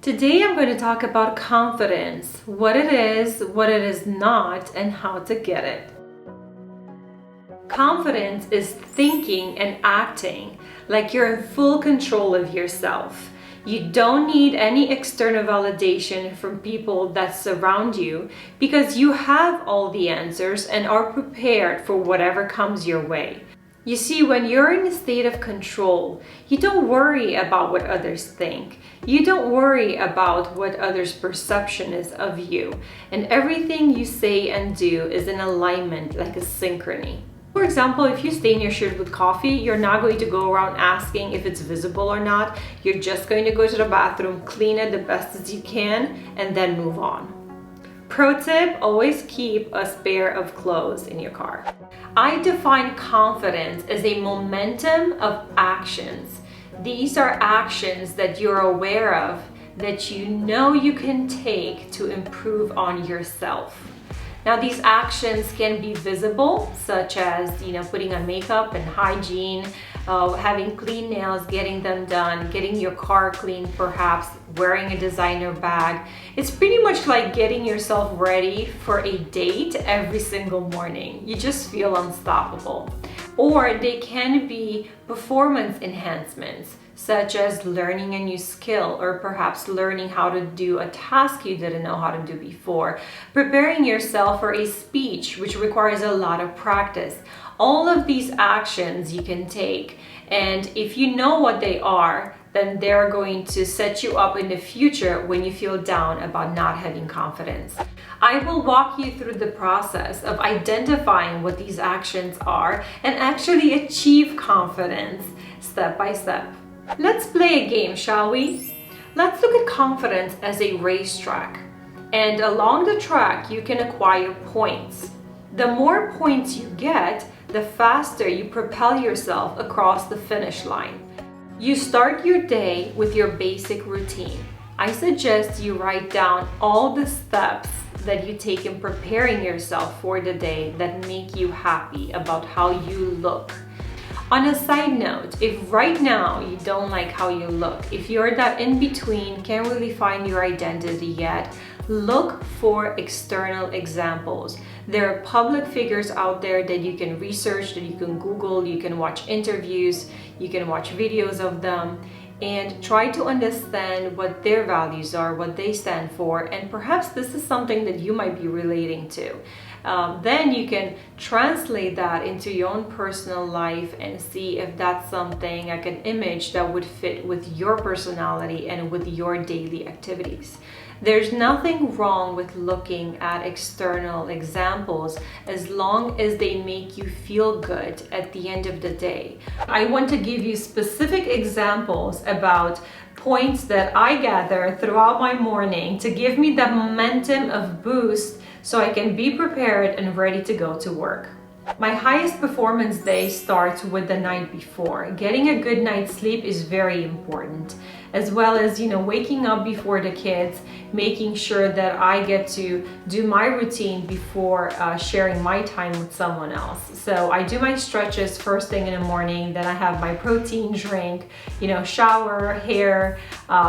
Today I'm going to talk about confidence, what it is not, and how to get it. Confidence is thinking and acting like you're in full control of yourself. You don't need any external validation from people that surround you because you have all the answers and are prepared for whatever comes your way. You see, when you're in a state of control, you don't worry about what others think. You don't worry about what others' perception is of you. And everything you say and do is in alignment, like a synchrony. For example, if you stain your shirt with coffee, you're not going to go around asking if it's visible or not. You're just going to go to the bathroom, clean it the best as you can, and then move on. Pro tip, always keep a spare of clothes in your car. I define confidence as a momentum of actions. These are actions that you're aware of, that you know you can take to improve on yourself. Now, these actions can be visible, such as, putting on makeup and hygiene, having clean nails, getting them done, getting your car clean, perhaps wearing a designer bag. It's pretty much like getting yourself ready for a date every single morning. You just feel unstoppable. Or they can be performance enhancements, such as learning a new skill or perhaps learning how to do a task you didn't know how to do before, preparing yourself for a speech, which requires a lot of practice. All of these actions you can take, and if you know what they are, then they're going to set you up in the future when you feel down about not having confidence. I will walk you through the process of identifying what these actions are and actually achieve confidence step by step. Let's play a game, shall we? Let's look at confidence as a racetrack. And along the track, you can acquire points. The more points you get, the faster you propel yourself across the finish line. You start your day with your basic routine. I suggest you write down all the steps that you take in preparing yourself for the day that make you happy about how you look. On a side note, if right now you don't like how you look, if you're that in between, can't really find your identity yet, look for external examples. There are public figures out there that you can research, that you can Google, you can watch interviews, you can watch videos of them, and try to understand what their values are, what they stand for, and perhaps this is something that you might be relating to. Then you can translate that into your own personal life and see if that's something like an image that would fit with your personality and with your daily activities. There's nothing wrong with looking at external examples as long as they make you feel good at the end of the day. I want to give you specific examples about points that I gather throughout my morning to give me that momentum of boost so I can be prepared and ready to go to work. My highest performance day starts with the night before. Getting a good night's sleep is very important, as well as, waking up before the kids, making sure that I get to do my routine before sharing my time with someone else. So I do my stretches first thing in the morning, then I have my protein drink, shower, hair,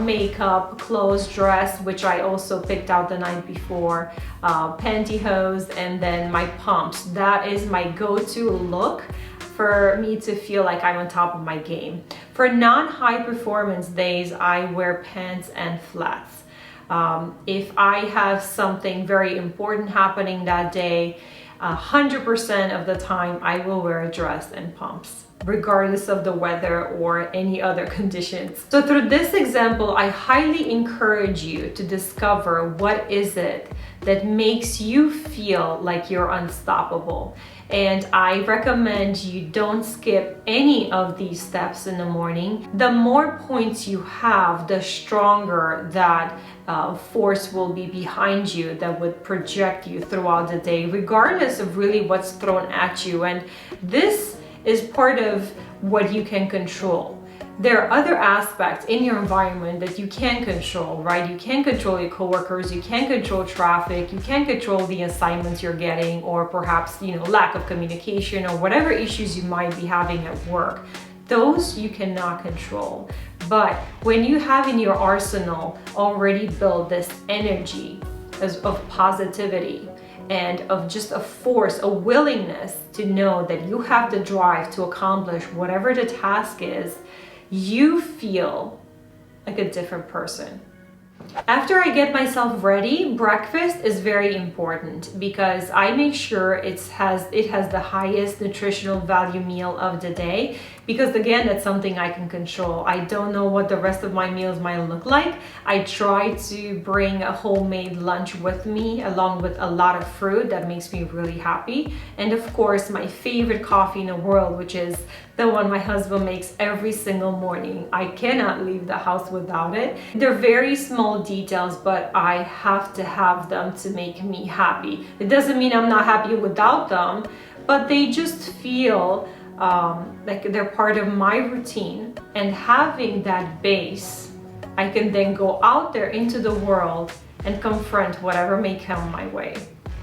makeup, clothes, dress, which I also picked out the night before, pantyhose, and then my pumps. That is my go-to look for me to feel like I'm on top of my game. For non-high performance days, I wear pants and flats. If I have something very important happening that day, 100% of the time I will wear a dress and pumps, regardless of the weather or any other conditions. So through this example, I highly encourage you to discover what is it that makes you feel like you're unstoppable. And I recommend you don't skip any of these steps in the morning. The more points you have, the stronger that force will be behind you that would project you throughout the day, regardless of really what's thrown at you. And this is part of what you can control. There are other aspects in your environment that you can control, right? You can control your coworkers, you can control traffic, you can control the assignments you're getting, or perhaps, lack of communication or whatever issues you might be having at work. Those you cannot control. But when you have in your arsenal already built this energy of positivity and of just a force, a willingness to know that you have the drive to accomplish whatever the task is, you feel like a different person. After I get myself ready, breakfast is very important because I make sure it has the highest nutritional value meal of the day, because again, that's something I can control. I don't know what the rest of my meals might look like. I try to bring a homemade lunch with me along with a lot of fruit. That makes me really happy. And of course, my favorite coffee in the world, which is the one my husband makes every single morning. I cannot leave the house without it. They're very small details, but I have to have them to make me happy. It doesn't mean I'm not happy without them, but they just feel like they're part of my routine. And having that base, I can then go out there into the world and confront whatever may come my way.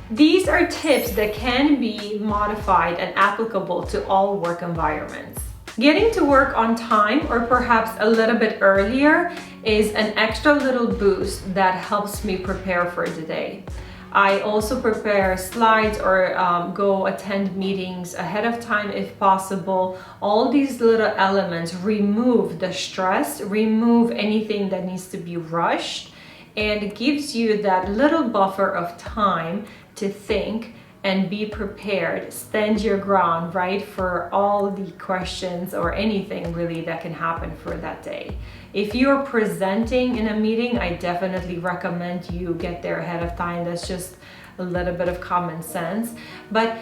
These are tips that can be modified and applicable to all work environments. Getting to work on time, or perhaps a little bit earlier, is an extra little boost that helps me prepare for the day. I also prepare slides or go attend meetings ahead of time if possible. All these little elements remove the stress, remove anything that needs to be rushed, and it gives you that little buffer of time to think and be prepared, stand your ground, right, for all the questions or anything really that can happen for that day. If you're presenting in a meeting, I definitely recommend you get there ahead of time. That's just a little bit of common sense. But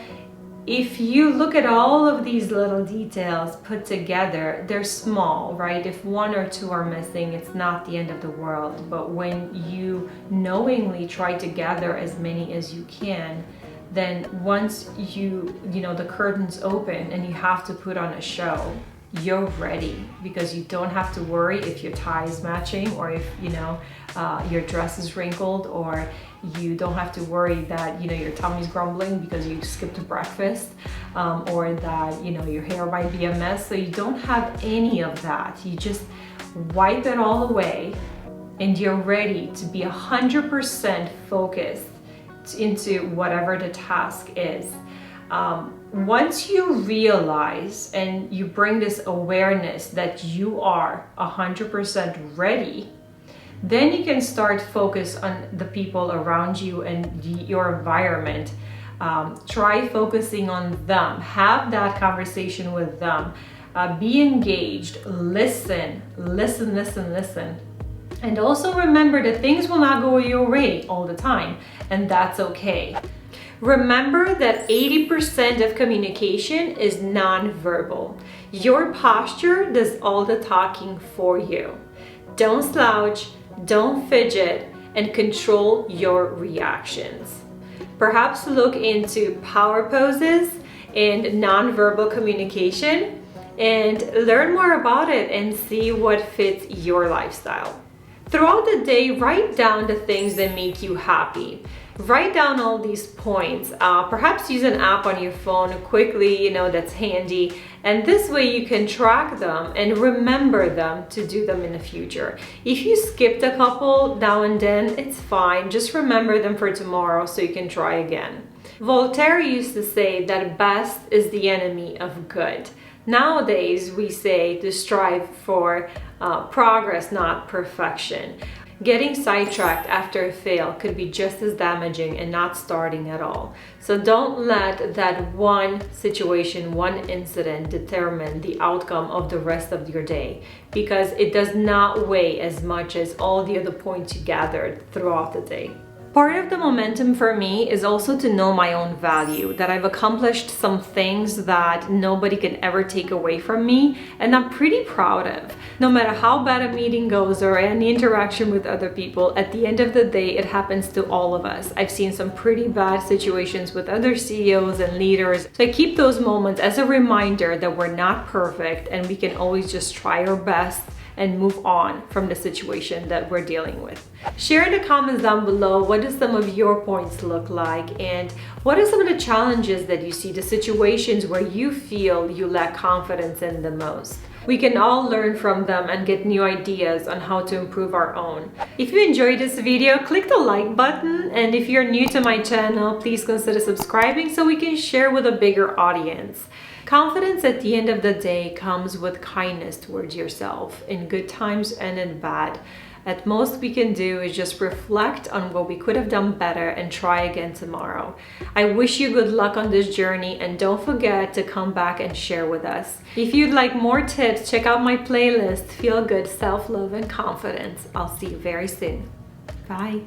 if you look at all of these little details put together, they're small, right? If one or two are missing, it's not the end of the world. But when you knowingly try to gather as many as you can, then once the curtains open and you have to put on a show, you're ready, because you don't have to worry if your tie is matching, or if your dress is wrinkled, or you don't have to worry that your tummy's grumbling because you skipped breakfast, or that your hair might be a mess. So you don't have any of that. You just wipe it all away and you're ready to be 100% focused into whatever the task is. Once you realize and you bring this awareness that you are 100% ready, then you can start focus on the people around you and your environment. Try focusing on them. Have that conversation with them. Be engaged. Listen. And also remember that things will not go your way all the time, and that's okay. Remember that 80% of communication is nonverbal. Your posture does all the talking for you. Don't slouch, don't fidget, and control your reactions. Perhaps look into power poses and nonverbal communication and learn more about it and see what fits your lifestyle. Throughout the day, write down the things that make you happy. Write down all these points. Perhaps use an app on your phone quickly, that's handy. And this way you can track them and remember them to do them in the future. If you skipped a couple now and then, it's fine. Just remember them for tomorrow so you can try again. Voltaire used to say that best is the enemy of good. Nowadays, we say to strive for progress, not perfection. Getting sidetracked after a fail could be just as damaging and not starting at all. So don't let that one situation, one incident determine the outcome of the rest of your day, because it does not weigh as much as all the other points you gathered throughout the day. Part of the momentum for me is also to know my own value, that I've accomplished some things that nobody can ever take away from me, and I'm pretty proud of. No matter how bad a meeting goes or any interaction with other people, at the end of the day, it happens to all of us. I've seen some pretty bad situations with other CEOs and leaders, so I keep those moments as a reminder that we're not perfect and we can always just try our best and move on from the situation that we're dealing with. Share in the comments down below, what do some of your points look like, and what are some of the challenges that you see, the situations where you feel you lack confidence in the most. We can all learn from them and get new ideas on how to improve our own. If you enjoyed this video, click the like button, and if you're new to my channel, please consider subscribing so we can share with a bigger audience. Confidence at the end of the day comes with kindness towards yourself, in good times and in bad. At most we can do is just reflect on what we could have done better and try again tomorrow. I wish you good luck on this journey, and don't forget to come back and share with us. If you'd like more tips, check out my playlist, Feel Good, Self-Love and Confidence. I'll see you very soon. Bye.